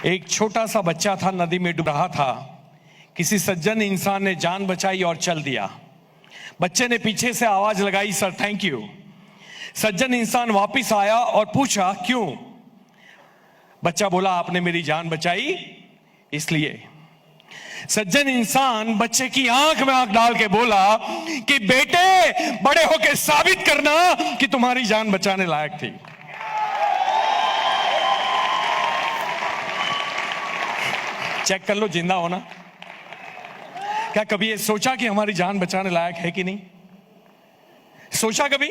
एक छोटा सा बच्चा था, नदी में डूब रहा था। किसी सज्जन इंसान ने जान बचाई और चल दिया। बच्चे ने पीछे से आवाज लगाई, सर थैंक यू। सज्जन इंसान वापस आया और पूछा, क्यों? बच्चा बोला, आपने मेरी जान बचाई इसलिए। सज्जन इंसान बच्चे की आंख में आंख डाल के बोला कि बेटे, बड़े होके साबित करना कि तुम्हारी जान बचाने लायक थी। चेक कर लो जिंदा होना। क्या कभी ये सोचा कि हमारी जान बचाने लायक है कि नहीं? सोचा कभी?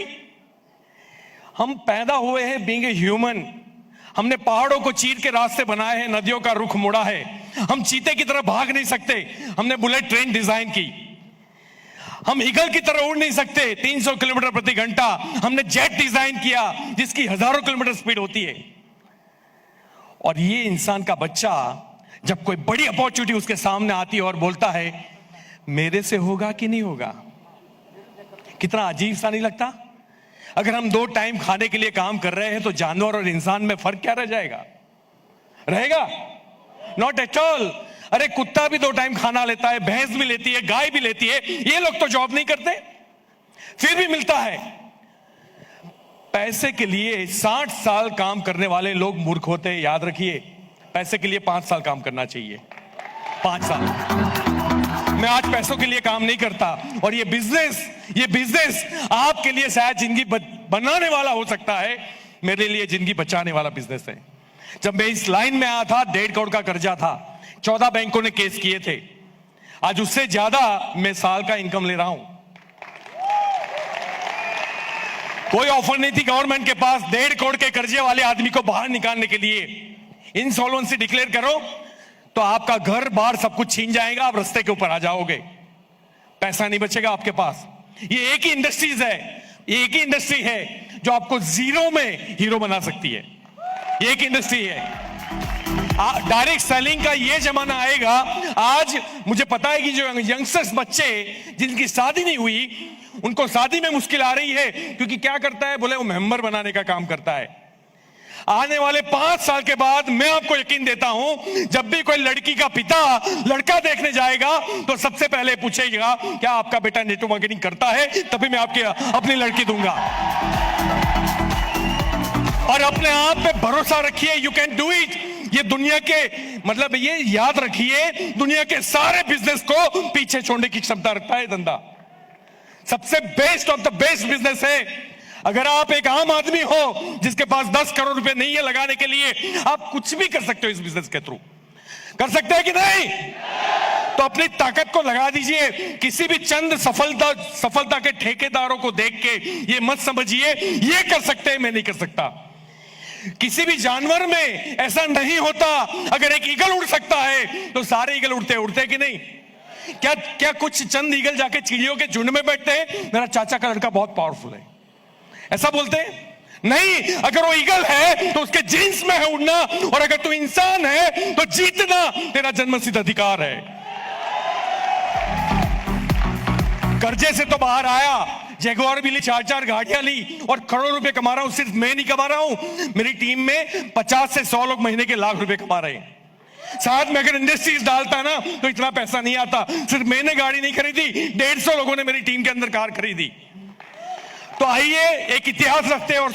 हम पैदा हुए हैं बीइंग ए ह्यूमन। हमने पहाड़ों को चीर के रास्ते बनाए हैं, नदियों का रुख मोड़ा है। हम चीते की तरह भाग नहीं सकते, हमने बुलेट ट्रेन डिजाइन की। हम ईगल की तरह उड़ नहीं सकते 300 किलोमीटर प्रति घंटा, हमने जेट डिजाइन किया जिसकी हजारों किलोमीटर स्पीड होती है। और ये इंसान का बच्चा जब कोई बड़ी अपॉर्चुनिटी उसके सामने आती है और बोलता है मेरे से होगा कि नहीं होगा, कितना अजीब सा नहीं लगता? अगर हम 2 टाइम खाने के लिए काम कर रहे हैं तो जानवर और इंसान में फर्क क्या रह जाएगा? रहेगा? Not at all. अरे कुत्ता भी 2 टाइम खाना लेता है, भैंस भी लेती है, गाय भी लेती है। ये लोग तो जॉब नहीं करते, फिर भी मिलता है। पैसे के लिए 60 साल काम करने वाले लोग मूर्ख होते हैं, याद रखिए। पैसे के लिए 5 साल काम करना चाहिए, 5 साल। मैं आज पैसों के लिए काम नहीं करता, और ये बिजनेस आपके लिए शायद जिंदगी बनाने वाला हो सकता है, मेरे लिए जिंदगी बचाने वाला बिजनेस है। जब मैं इस लाइन में आया था, 1.5 करोड़ का कर्जा था, 14 बैंकों ने केस किए थे। आज उससे ज्यादा मैं साल का इनकम ले रहा हूं। कोई ऑफर नहीं थी गवर्नमेंट के पास 1.5 करोड़ के कर्जे वाले आदमी को बाहर निकालने के लिए। इंसॉल्वेंसी डिक्लेयर करो तो आपका घर बार सब कुछ छीन जाएगा, आप रास्ते के ऊपर आ जाओगे, पैसा नहीं बचेगा आपके पास। ये एक ही इंडस्ट्रीज है, एक ही इंडस्ट्री है जो आपको जीरो में हीरो बना सकती है। एक इंडस्ट्री है। डायरेक्ट सेलिंग का ये जमाना आएगा। आज मुझे पता है कि जो यंगस्टर्स बच्चे जिनकी शादी नहीं हुई, उनको शादी में मुश्किल आ रही है, क्योंकि क्या करता है, बोले वो मेंबर बनाने का काम करता है। आने वाले 5 साल के बाद मैं आपको यकीन देता हूं, जब भी कोई लड़की का पिता लड़का देखने जाएगा तो सबसे पहले पूछेगा, क्या आपका बेटा नेटवर्क मार्केटिंग करता है? तभी मैं आपकी अपनी लड़की दूंगा। और अपने आप पे भरोसा रखिए, यू कैन डू इट। ये दुनिया के, मतलब ये याद रखिए, दुनिया के सारे बिजनेस को पीछे छोड़ने की क्षमता रखता है धंधा। सबसे best of the best business है। अगर आप एक आम आदमी हो जिसके पास 10 करोड़ रुपए नहीं है लगाने के लिए, आप कुछ भी कर सकते हो इस बिजनेस के थ्रू। कर सकते हैं कि नहीं? तो अपनी ताकत को लगा दीजिए। किसी भी चंद सफलता के ठेकेदारों को देख के ये मत समझिए ये कर सकते हैं, मैं नहीं कर सकता। किसी भी जानवर में ऐसा नहीं होता। अगर एक ईगल उड़ सकता है तो सारे ईगल उड़ते कि नहीं? क्या कुछ चंद ईगल जाके चिड़ियों के झुंड में बैठते हैं, मेरा चाचा का लड़का बहुत पावरफुल है, ऐसा बोलते हैं? नहीं। अगर वो ईगल है तो उसके जीन्स में है उड़ना, और अगर तू इंसान है तो जीतना तेरा जन्मसिद्ध अधिकार है। कर्जे से तो बाहर आया, जगुआर भी ली, 4 गाड़ियां ली, और करोड़ रुपए कमा रहा हूं। सिर्फ मैं नहीं कमा रहा हूं, मेरी टीम में 50 से 100 लोग महीने के लाख रुपए कमा रहे हैं। साथ में अगर इंडस्ट्रीज डालता ना तो इतना पैसा नहीं आता। सिर्फ मैंने गाड़ी नहीं खरीदी, 150 लोगों ने मेरी टीम के अंदर कार खरीदी। तो आइए एक इतिहास रखते हैं और